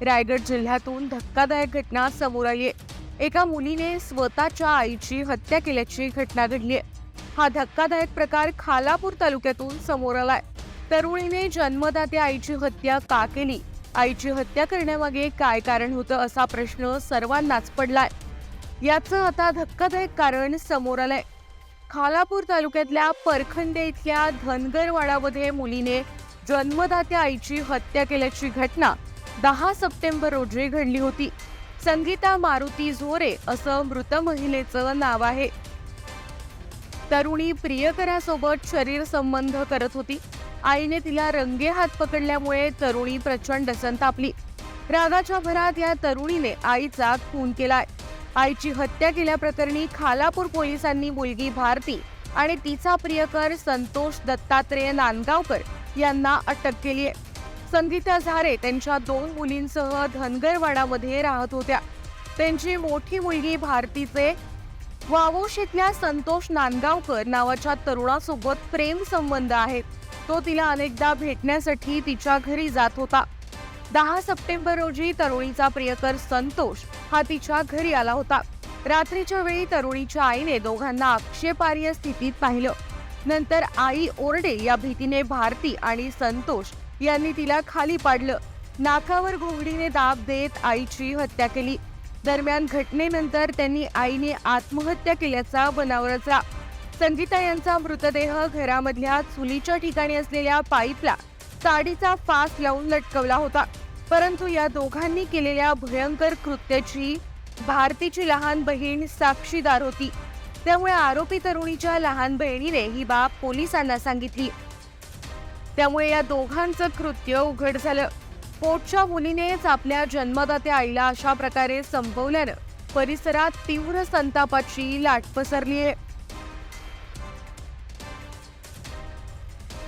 रायगड जिल्ह्यातून धक्कादायक घटना समोर आली आहे. एका मुलीने स्वतःच्या आईची हत्या केल्याची घटना घडली आहे. हा धक्कादायक प्रकार खालापूर तालुक्यातून समोर आलाय. तरुणीने जन्मदात्या आईची हत्या का केली? आईची हत्या करण्यामागे काय कारण होतं असा प्रश्न सर्वांनाच पडलाय. याचं आता धक्कादायक कारण समोर आलंय. खालापूर तालुक्यातल्या परखंदे इथल्या धनगरवाडामध्ये मुलीने जन्मदात्या आईची हत्या केल्याची घटना 10 सप्टेंबर रोजी घडली होती. संगीता मारुती झोरे असं मृत महिलेचं नाव आहे. तरुणी प्रियकरासोबत शरीर संबंध करत होती. आईने तिला रंगेहात पकडल्यामुळे तरुणी प्रचंड संतापली. रागाच्या भरात या तरुणीने आईचा खून केलाय. आईची हत्या केल्याप्रकरणी खालापूर पोलिसांनी मुलगी भारती आणि तिचा प्रियकर संतोष दत्तात्रेय नांदगावकर यांना अटक केली आहे. संगीता झारे त्यांच्या 2 मुलींसह धनगरवाडामध्ये राहत होत्या. त्यांची मोठी मुलगी भारतीचे वावोशीतल्या संतोष नांदगावकर नावाच्या तरुणासोबत प्रेम संबंध आहेत. तो तिला अनेकदा भेटण्यासाठी तिच्या घरी जात होता. 10 सप्टेंबर रोजी तरुणीचा प्रियकर संतोष हा तिच्या घरी आला होता. रात्रीच्या वेळी तरुणीच्या आईने दोघांना आक्षेपार्ह स्थितीत पाहिलं. नंतर आई ओरडे या भीतीने भारती आणि संतोष यांनी तिला खाली पाडलं. नाकावर घोंगडीने दाब देत आईची हत्या केली. दरम्यान घटनेनंतर त्यांनी आईने आत्महत्या केल्याचा बनाव रचला. संगीता यांचा मृतदेह घरामधल्या चुलीच्या ठिकाणी असलेल्या पाईपला साडीचा फास लावून लटकवला होता. परंतु या दोघांनी केलेल्या भयंकर कृत्याची भारतीची लहान बहीण साक्षीदार होती. त्यामुळे आरोपी तरुणीच्या लहान बहिणीने ही बाब पोलिसांना सांगितली. त्यामुळे या दोघांचं कृत्य उघड झालं. पोटच्या मुलीनेच आपल्या जन्मदात्या आईला अशा प्रकारे संपवल्यानं परिसरात तीव्र संतापाची लाट पसरली आहे.